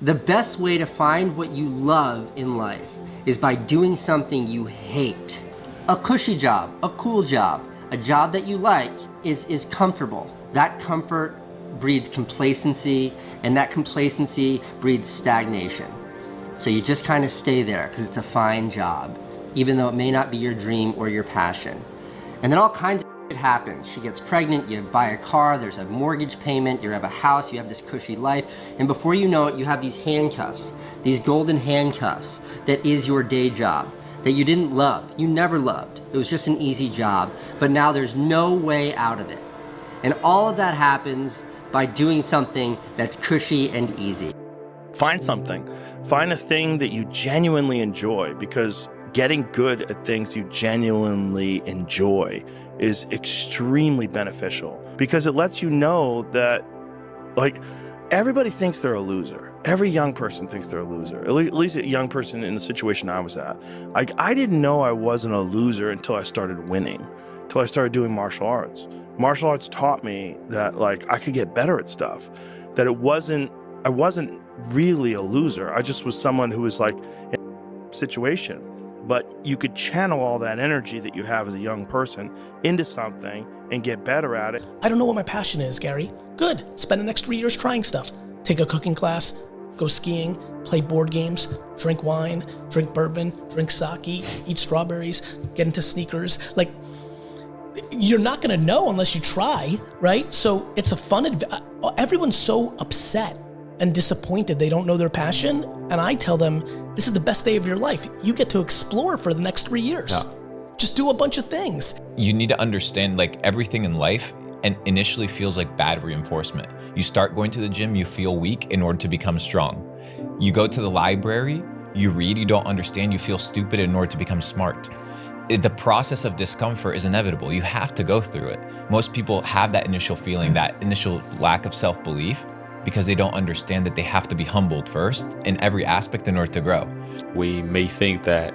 The best way to find what you love in life is by doing something you hate. A cushy job, a cool job, a job that you like is comfortable. That comfort breeds complacency, and that complacency breeds stagnation. So you just kind of stay there because it's a fine job, even though it may not be your dream or your passion. And then all kinds of shit happens. She gets pregnant, you buy a car, there's a mortgage payment, you have a house, you have this cushy life, and before you know it, you have these handcuffs, these golden handcuffs that is your day job that you didn't love, you never loved. It was just an easy job, but now there's no way out of it. And all of that happens by doing something that's cushy and easy. Find something. Find a thing that you genuinely enjoy, because getting good at things you genuinely enjoy is extremely beneficial, because it lets you know that, like, everybody thinks they're a loser. Every young person thinks they're a loser, at least a young person in the situation I was at. Like, I didn't know I wasn't a loser until I started winning, until I started doing martial arts. Martial arts taught me that, like, I could get better at stuff, that I wasn't really a loser. I just was someone who was like in a situation. But you could channel all that energy that you have as a young person into something and get better at it. I don't know what my passion is, Gary. Good. Spend the next 3 years trying stuff. Take a cooking class, go skiing, play board games, drink wine, drink bourbon, drink sake, eat strawberries, get into sneakers. Like, you're not gonna know unless you try, right? So it's a fun, everyone's so upset and disappointed they don't know their passion, and I tell them, this is the best day of your life. You get to explore for the next 3 years. Yeah. Just do a bunch of things. You need to understand, like, everything in life and initially feels like bad reinforcement. You start going to the gym, you feel weak in order to become strong. You go to the library, you read, you don't understand, you feel stupid in order to become smart. The process of discomfort is inevitable. You have to go through it. Most people have that initial feeling, that initial lack of self-belief, because they don't understand that they have to be humbled first in every aspect in order to grow. We may think that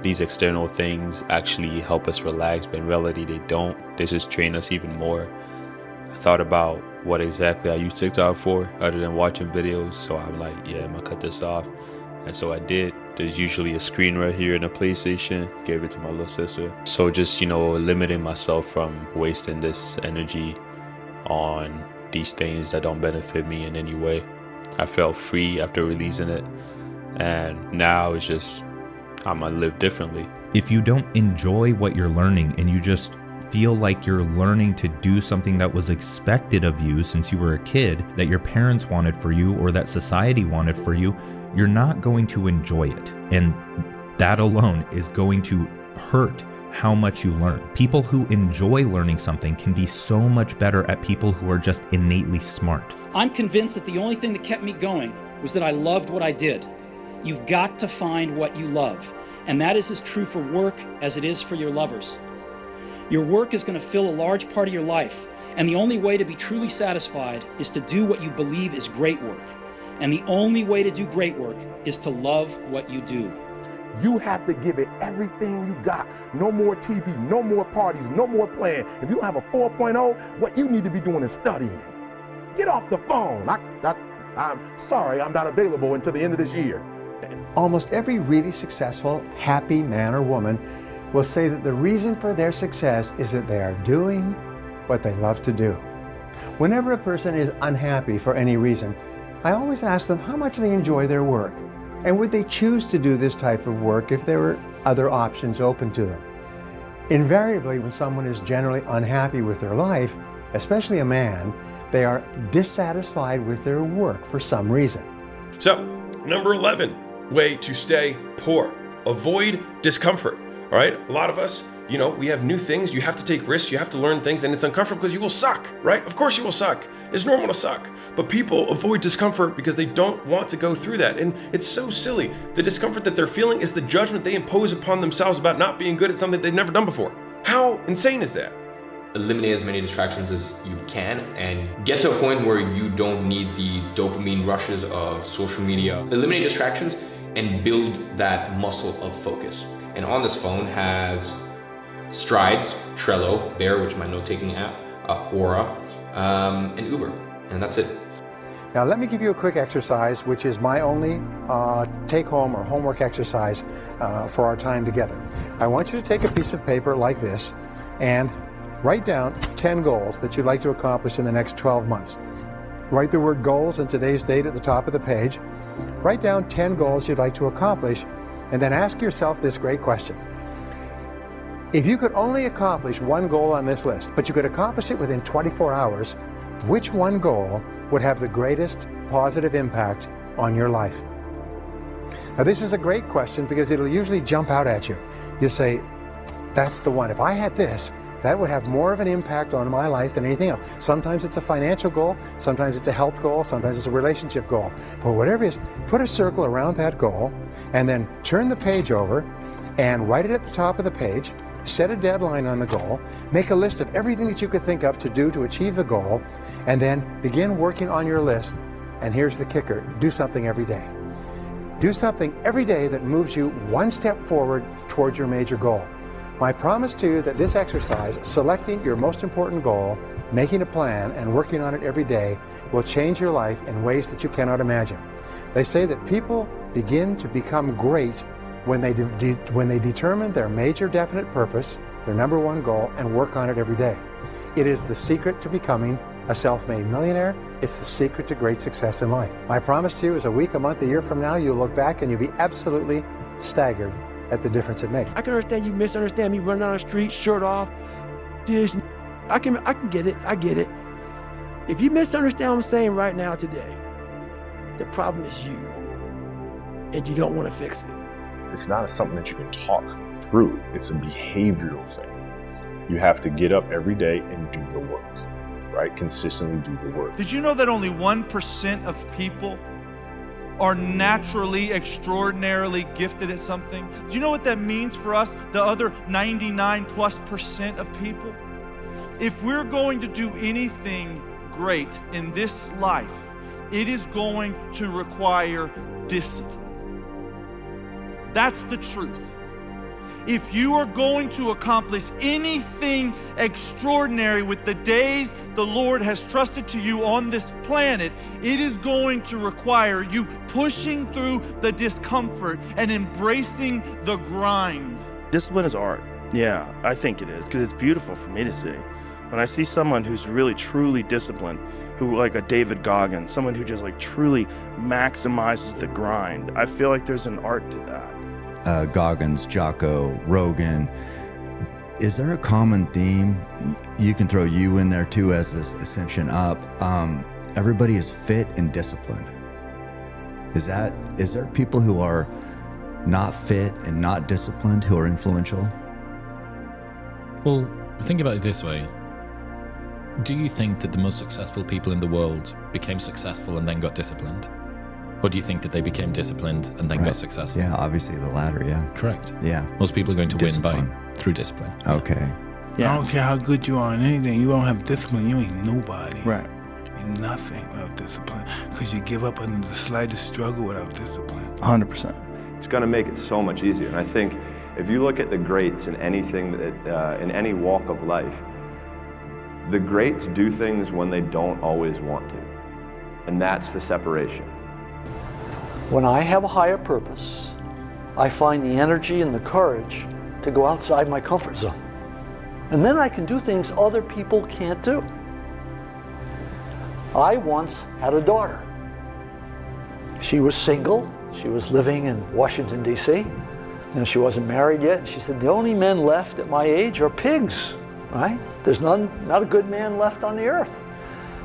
these external things actually help us relax, but in reality they don't. They just train us even more. I thought about what exactly I use TikTok for other than watching videos, so I'm like, yeah, I'm gonna cut this off. And so I did. There's usually a screen right here in a PlayStation. Gave it to my little sister. So just, limiting myself from wasting this energy on these things that don't benefit me in any way. I felt free after releasing it, and now it's just, I'm gonna live differently. If you don't enjoy what you're learning and you just feel like you're learning to do something that was expected of you since you were a kid, that your parents wanted for you or that society wanted for you, you're not going to enjoy it. And that alone is going to hurt how much you learn. People who enjoy learning something can be so much better at people who are just innately smart. I'm convinced that the only thing that kept me going was that I loved what I did. You've got to find what you love. And that is as true for work as it is for your lovers. Your work is going to fill a large part of your life. And the only way to be truly satisfied is to do what you believe is great work. And the only way to do great work is to love what you do. You have to give it everything you got. No more TV, no more parties, no more playing. If you don't have a 4.0, what you need to be doing is studying. Get off the phone. I'm sorry, I'm not available until the end of this year. Almost every really successful, happy man or woman will say that the reason for their success is that they are doing what they love to do. Whenever a person is unhappy for any reason, I always ask them how much they enjoy their work. And would they choose to do this type of work if there were other options open to them? Invariably, when someone is generally unhappy with their life, especially a man, they are dissatisfied with their work for some reason. So, number 11, way to stay poor. Avoid discomfort. All right, a lot of us, we have new things, you have to take risks, you have to learn things, and it's uncomfortable because you will suck, right? Of course you will suck. It's normal to suck. But people avoid discomfort because they don't want to go through that. And it's so silly. The discomfort that they're feeling is the judgment they impose upon themselves about not being good at something they've never done before. How insane is that? Eliminate as many distractions as you can and get to a point where you don't need the dopamine rushes of social media. Eliminate distractions and build that muscle of focus. And on this phone has Strides, Trello, Bear, which is my note-taking app, Aura, and Uber, and that's it. Now let me give you a quick exercise, which is my only take-home or homework exercise for our time together. I want you to take a piece of paper like this and write down 10 goals that you'd like to accomplish in the next 12 months. Write the word goals and today's date at the top of the page. Write down 10 goals you'd like to accomplish, and then ask yourself this great question. If you could only accomplish one goal on this list, but you could accomplish it within 24 hours, which one goal would have the greatest positive impact on your life? Now this is a great question because it'll usually jump out at you. You say, that's the one. If I had this, that would have more of an impact on my life than anything else. Sometimes it's a financial goal, sometimes it's a health goal, sometimes it's a relationship goal. But whatever it is, put a circle around that goal and then turn the page over and write it at the top of the page, set a deadline on the goal, make a list of everything that you could think of to do to achieve the goal, and then begin working on your list. And here's the kicker, do something every day. Do something every day that moves you one step forward towards your major goal. My promise to you that this exercise, selecting your most important goal, making a plan, and working on it every day, will change your life in ways that you cannot imagine. They say that people begin to become great when they determine their major definite purpose, their number one goal, and work on it every day. It is the secret to becoming a self-made millionaire. It's the secret to great success in life. My promise to you is a week, a month, a year from now, you'll look back and you'll be absolutely staggered at the difference it makes. I can understand you misunderstand me running down the street, shirt off. This, I can get it. I get it. If you misunderstand what I'm saying right now today, the problem is you, and you don't want to fix it. It's not something that you can talk through. It's a behavioral thing. You have to get up every day and do the work, right? Consistently do the work. Did you know that only 1% of people are naturally, extraordinarily gifted at something? Do you know what that means for us, the other 99+% of people? If we're going to do anything great in this life, it is going to require discipline. That's the truth. If you are going to accomplish anything extraordinary with the days the Lord has trusted to you on this planet, it is going to require you pushing through the discomfort and embracing the grind. Discipline is art. Yeah, I think it is, because it's beautiful for me to see. When I see someone who's really truly disciplined, who like a David Goggins, someone who just like truly maximizes the grind, I feel like there's an art to that. Goggins, Jocko, Rogan. Is there a common theme? You can throw you in there too as this ascension up. Everybody is fit and disciplined. Is there people who are not fit and not disciplined who are influential? Well, think about it this way. Do you think that the most successful people in the world became successful and then got disciplined? Or do you think that they became disciplined and then got successful? Yeah, obviously the latter, yeah. Correct. Yeah. Most people are going to win through discipline. Okay. Yeah. I don't care how good you are in anything, you don't have discipline, you ain't nobody. Right. You're nothing without discipline, because you give up under the slightest struggle without discipline. 100%. It's going to make it so much easier. And I think if you look at the greats in anything, in any walk of life, the greats do things when they don't always want to. And that's the separation. When I have a higher purpose, I find the energy and the courage to go outside my comfort zone. And then I can do things other people can't do. I once had a daughter. She was single. She was living in Washington, D.C. And she wasn't married yet. And she said, the only men left at my age are pigs, right? There's not a good man left on the earth.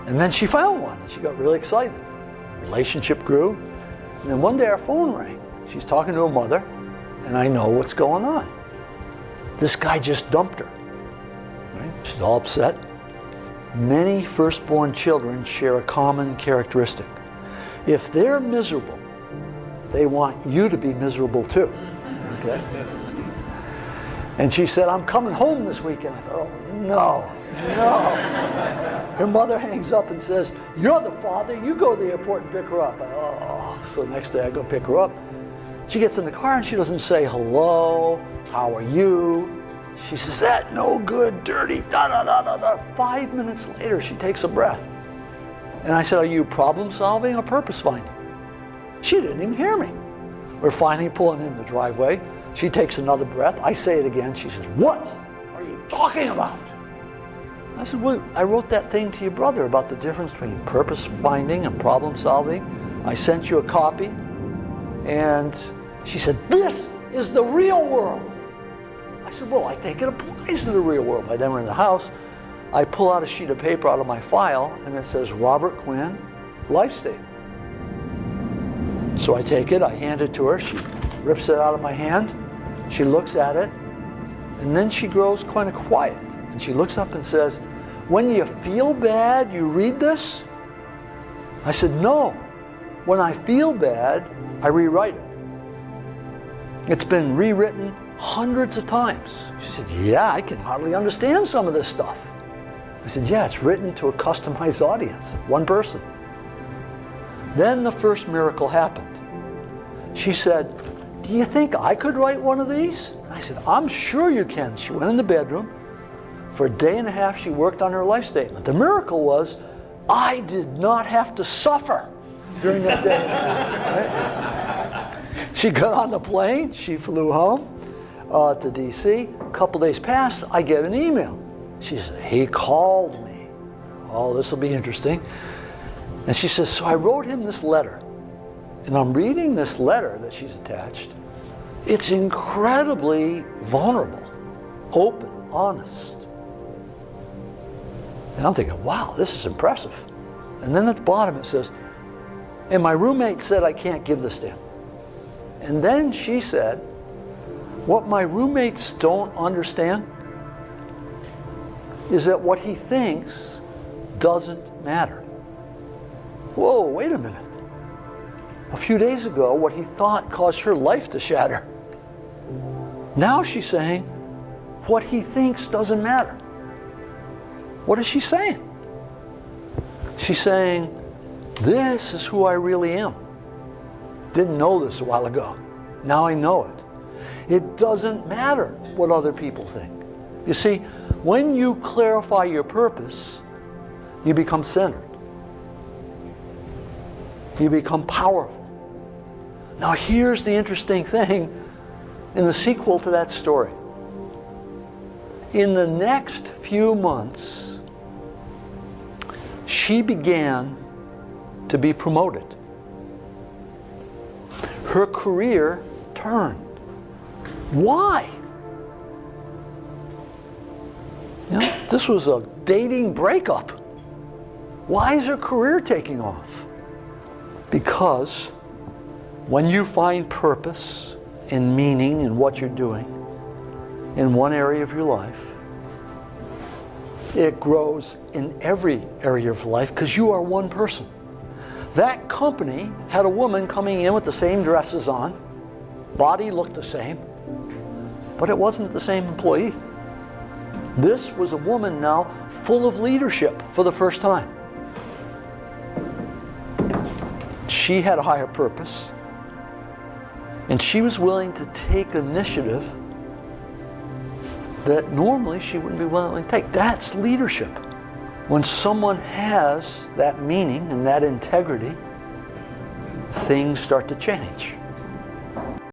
And then she found one and she got really excited. Relationship grew. And then one day our phone rang. She's talking to her mother, and I know what's going on. This guy just dumped her. Right? She's all upset. Many firstborn children share a common characteristic. If they're miserable, they want you to be miserable too. Okay? And she said, I'm coming home this weekend. I thought, oh, no. Her mother hangs up and says, you're the father, you go to the airport and pick her up. So next day I go pick her up. She gets in the car and she doesn't say hello, how are you? She says, that no good, dirty, da da da da da. 5 minutes later, she takes a breath. And I said, are you problem solving or purpose finding? She didn't even hear me. We're finally pulling in the driveway. She takes another breath. I say it again. She says, what are you talking about? I said, well, I wrote that thing to your brother about the difference between purpose finding and problem solving. I sent you a copy. And she said, this is the real world. I said, well, I think it applies to the real world. By then we're in the house. I pull out a sheet of paper out of my file, and it says Robert Quinn, life statement. So I take it, I hand it to her. She rips it out of my hand. She looks at it, and then she grows kind of quiet. And she looks up and says, when you feel bad, you read this? I said, no. When I feel bad, I rewrite it. It's been rewritten hundreds of times. She said, yeah, I can hardly understand some of this stuff. I said, yeah, it's written to a customized audience, one person. Then the first miracle happened. She said, do you think I could write one of these? And I said, I'm sure you can. She went in the bedroom. For a day and a half, she worked on her life statement. The miracle was, I did not have to suffer during that day and a half. Right? She got on the plane. She flew home to DC. A couple days passed. I get an email. She said, he called me. Oh, this will be interesting. And she says, so I wrote him this letter. And I'm reading this letter that she's attached. It's incredibly vulnerable, open, honest. And I'm thinking, wow, this is impressive. And then at the bottom it says, and my roommate said I can't give this to him. And then she said, what my roommates don't understand is that what he thinks doesn't matter. Whoa, wait a minute. A few days ago, what he thought caused her life to shatter. Now she's saying, what he thinks doesn't matter. What is she saying? She's saying, this is who I really am. Didn't know this a while ago. Now I know it. It doesn't matter what other people think. You see, when you clarify your purpose, you become centered. You become powerful. Now here's the interesting thing in the sequel to that story. In the next few months, she began to be promoted. Her career turned. Why? You know, this was a dating breakup. Why is her career taking off? Because when you find purpose and meaning in what you're doing in one area of your life, it grows in every area of life because you are one person. That company had a woman coming in with the same dresses on, body looked the same, but it wasn't the same employee. This was a woman now full of leadership for the first time. She had a higher purpose, and she was willing to take initiative that normally she wouldn't be willing to take. That's leadership. When someone has that meaning and that integrity, things start to change.